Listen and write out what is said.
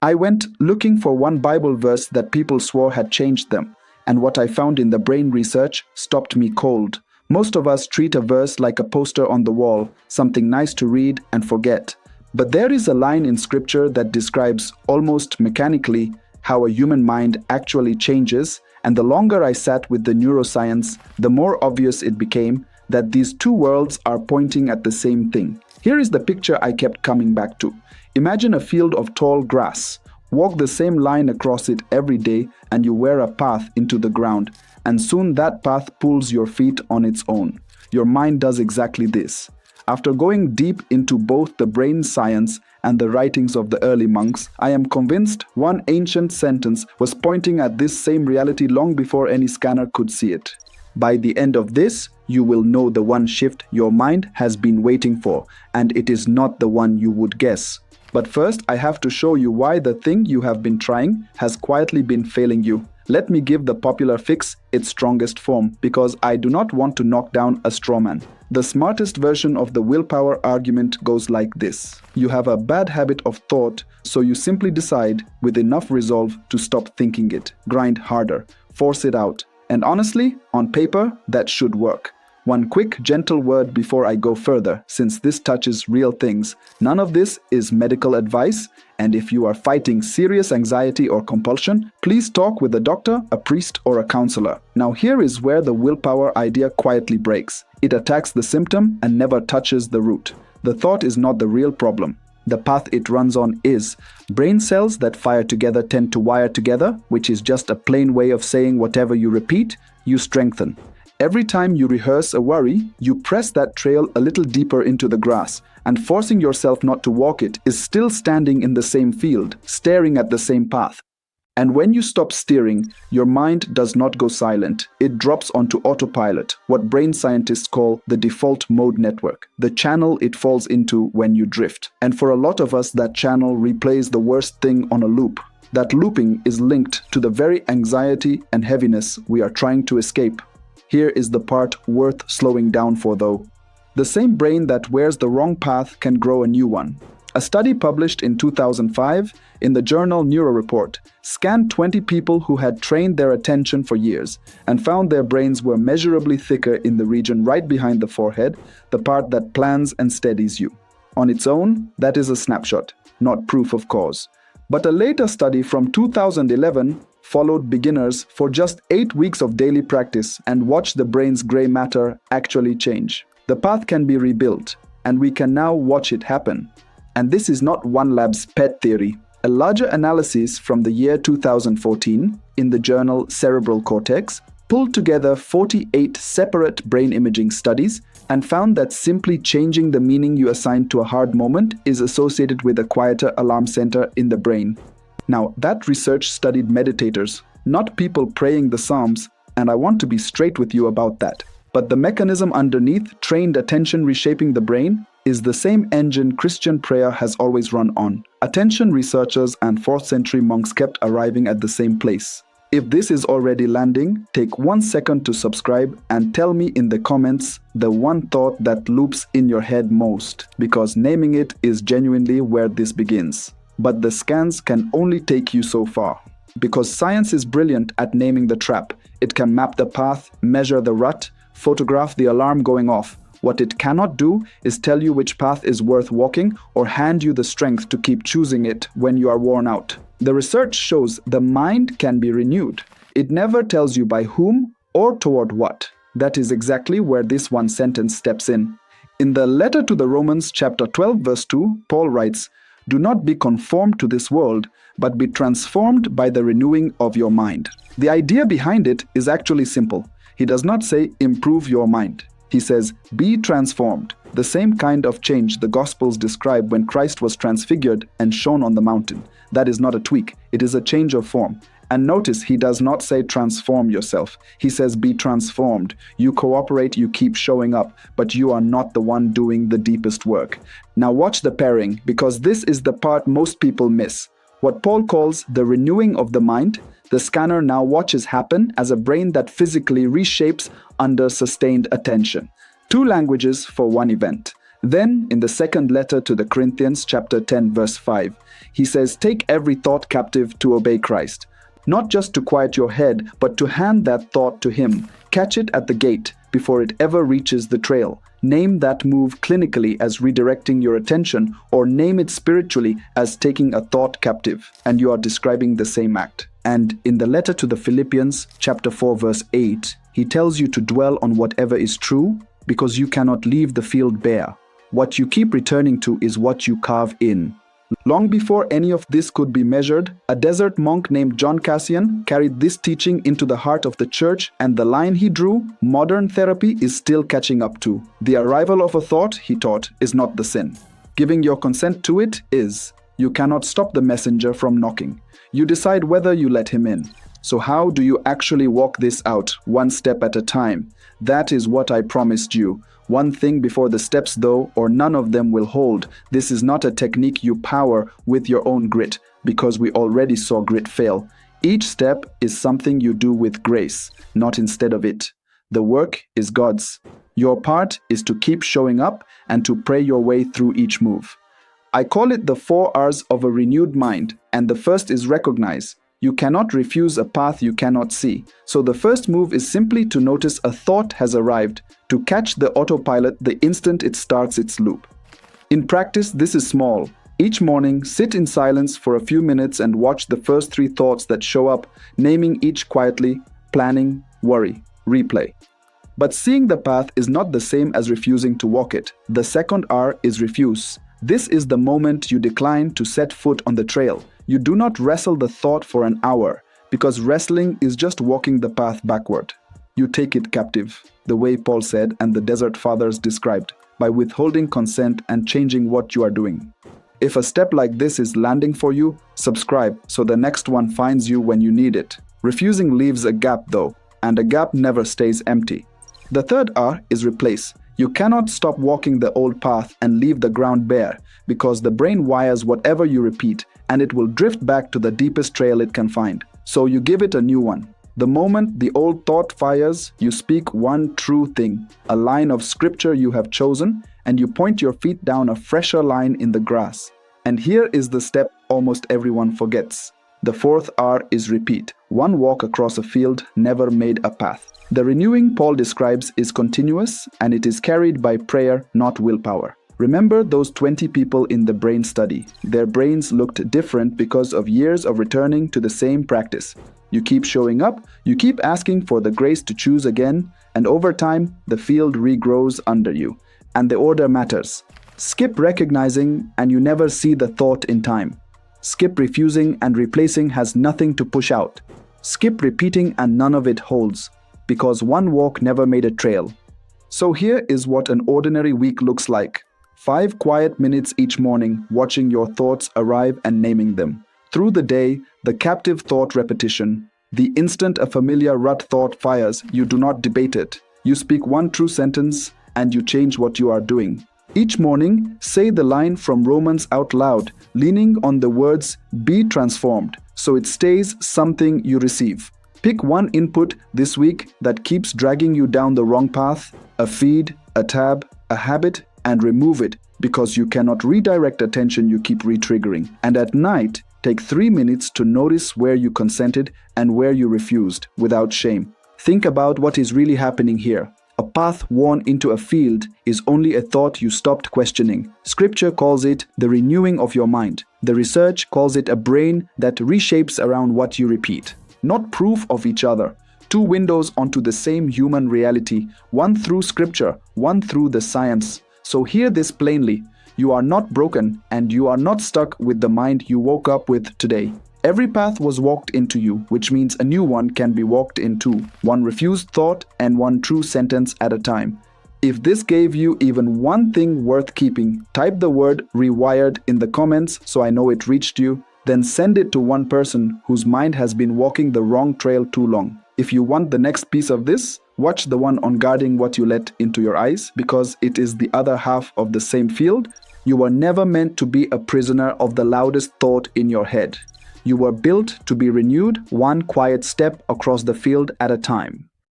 I went looking for one Bible verse that people swore had changed them, and what I found in the brain research stopped me cold. Most of us treat a verse like a poster on the wall, something nice to read and forget. But there is a line in scripture that describes almost mechanically how a human mind actually changes, and the longer I sat with the neuroscience, the more obvious it became that these two worlds are pointing at the same thing. Here is the picture I kept coming back to. Imagine a field of tall grass. Walk the same line across it every day and you wear a path into the ground, and soon that path pulls your feet on its own. Your mind does exactly this. After going deep into both the brain science and the writings of the early monks, I am convinced one ancient sentence was pointing at this same reality long before any scanner could see it. By the end of this, you will know the one shift your mind has been waiting for, and it is not the one you would guess. But first, I have to show you why the thing you have been trying has quietly been failing you. Let me give the popular fix its strongest form, because I do not want to knock down a straw man. The smartest version of the willpower argument goes like this. You have a bad habit of thought, so you simply decide, with enough resolve, to stop thinking it. Grind harder. Force it out. And honestly, on paper, that should work. One quick, gentle word before I go further, since this touches real things. None of this is medical advice, and if you are fighting serious anxiety or compulsion, please talk with a doctor, a priest, or a counselor. Now here is where the willpower idea quietly breaks. It attacks the symptom and never touches the root. The thought is not the real problem. The path it runs on is. Brain cells that fire together tend to wire together, which is just a plain way of saying whatever you repeat, you strengthen. Every time you rehearse a worry, you press that trail a little deeper into the grass, and forcing yourself not to walk it is still standing in the same field, staring at the same path. And when you stop steering, your mind does not go silent. It drops onto autopilot, what brain scientists call the default mode network, the channel it falls into when you drift. And for a lot of us, that channel replays the worst thing on a loop. That looping is linked to the very anxiety and heaviness we are trying to escape. Here is the part worth slowing down for though. The same brain that wears the wrong path can grow a new one. A study published in 2005 in the journal Neuroreport scanned 20 people who had trained their attention for years and found their brains were measurably thicker in the region right behind the forehead, the part that plans and steadies you. On its own, that is a snapshot, not proof of cause. But a later study from 2011 followed beginners for just 8 weeks of daily practice and watched the brain's gray matter actually change. The path can be rebuilt, and we can now watch it happen. And this is not one lab's pet theory. A larger analysis from the year 2014 in the journal Cerebral Cortex pulled together 48 separate brain imaging studies and found that simply changing the meaning you assign to a hard moment is associated with a quieter alarm center in the brain. Now, that research studied meditators, not people praying the Psalms, and I want to be straight with you about that. But the mechanism underneath trained attention reshaping the brain is the same engine Christian prayer has always run on. Attention researchers and 4th century monks kept arriving at the same place. If this is already landing, take 1 second to subscribe and tell me in the comments the one thought that loops in your head most, because naming it is genuinely where this begins. But the scans can only take you so far. Because science is brilliant at naming the trap. It can map the path, measure the rut, photograph the alarm going off. What it cannot do is tell you which path is worth walking or hand you the strength to keep choosing it when you are worn out. The research shows the mind can be renewed. It never tells you by whom or toward what. That is exactly where this one sentence steps in. In the letter to the Romans chapter 12 verse 2, Paul writes, "Do not be conformed to this world, but be transformed by the renewing of your mind." The idea behind it is actually simple. He does not say improve your mind. He says be transformed, the same kind of change the Gospels describe when Christ was transfigured and shown on the mountain. That is not a tweak, it is a change of form. And notice he does not say transform yourself. He says be transformed. You cooperate, you keep showing up, but you are not the one doing the deepest work. Now watch the pairing, because this is the part most people miss. What Paul calls the renewing of the mind, the scanner now watches happen as a brain that physically reshapes under sustained attention. 2 languages for one event. Then, in the second letter to the Corinthians, chapter 10, verse 5, he says, "Take every thought captive to obey Christ." Not just to quiet your head, but to hand that thought to him. Catch it at the gate before it ever reaches the trail. Name that move clinically as redirecting your attention, or name it spiritually as taking a thought captive, and you are describing the same act. And in the letter to the Philippians, chapter 4, verse 8, he tells you to dwell on whatever is true, because you cannot leave the field bare. What you keep returning to is what you carve in. Long before any of this could be measured, a desert monk named John Cassian carried this teaching into the heart of the church, and the line he drew, modern therapy is still catching up to. The arrival of a thought, he taught, is not the sin. Giving your consent to it is. You cannot stop the messenger from knocking. You decide whether you let him in. So how do you actually walk this out, one step at a time? That is what I promised you. One thing before the steps though, or none of them will hold. This is not a technique you power with your own grit, because we already saw grit fail. Each step is something you do with grace, not instead of it. The work is God's. Your part is to keep showing up and to pray your way through each move. I call it the 4 R's of a renewed mind, and the first is recognize. You cannot refuse a path you cannot see. So the first move is simply to notice a thought has arrived, to catch the autopilot the instant it starts its loop. In practice, this is small. Each morning, sit in silence for a few minutes and watch the first 3 thoughts that show up, naming each quietly: planning, worry, replay. But seeing the path is not the same as refusing to walk it. The second R is refuse. This is the moment you decline to set foot on the trail. You do not wrestle the thought for an hour, because wrestling is just walking the path backward. You take it captive, the way Paul said and the Desert Fathers described, by withholding consent and changing what you are doing. If a step like this is landing for you, subscribe so the next one finds you when you need it. Refusing leaves a gap though, and a gap never stays empty. The third R is replace. You cannot stop walking the old path and leave the ground bare, because the brain wires whatever you repeat, and it will drift back to the deepest trail it can find. So you give it a new one. The moment the old thought fires, you speak one true thing, a line of scripture you have chosen, and you point your feet down a fresher line in the grass. And here is the step almost everyone forgets. The fourth R is repeat. One walk across a field never made a path. The renewing Paul describes is continuous, and it is carried by prayer, not willpower. Remember those 20 people in the brain study. Their brains looked different because of years of returning to the same practice. You keep showing up, you keep asking for the grace to choose again, and over time, the field regrows under you. And the order matters. Skip recognizing, and you never see the thought in time. Skip refusing, and replacing has nothing to push out. Skip repeating, and none of it holds, because one walk never made a trail. So here is what an ordinary week looks like. 5 quiet minutes each morning, watching your thoughts arrive and naming them. Through the day, the captive thought repetition. The instant a familiar rut thought fires, you do not debate it. You speak one true sentence, and you change what you are doing. Each morning, say the line from Romans out loud, leaning on the words, "Be transformed," so it stays something you receive. Pick one input this week that keeps dragging you down the wrong path, a feed, a tab, a habit, and remove it, because you cannot redirect attention you keep re-triggering. And at night, take 3 minutes to notice where you consented and where you refused, without shame. Think about what is really happening here. A path worn into a field is only a thought you stopped questioning. Scripture calls it the renewing of your mind. The research calls it a brain that reshapes around what you repeat. Not proof of each other. 2 windows onto the same human reality, one through scripture, one through the science. So hear this plainly. You are not broken, and you are not stuck with the mind you woke up with today. Every path was walked into you, which means a new one can be walked into. One refused thought and one true sentence at a time. If this gave you even one thing worth keeping, type the word rewired in the comments so I know it reached you. Then send it to one person whose mind has been walking the wrong trail too long. If you want the next piece of this, watch the one on guarding what you let into your eyes, because it is the other half of the same field. You were never meant to be a prisoner of the loudest thought in your head. You were built to be renewed, one quiet step across the field at a time.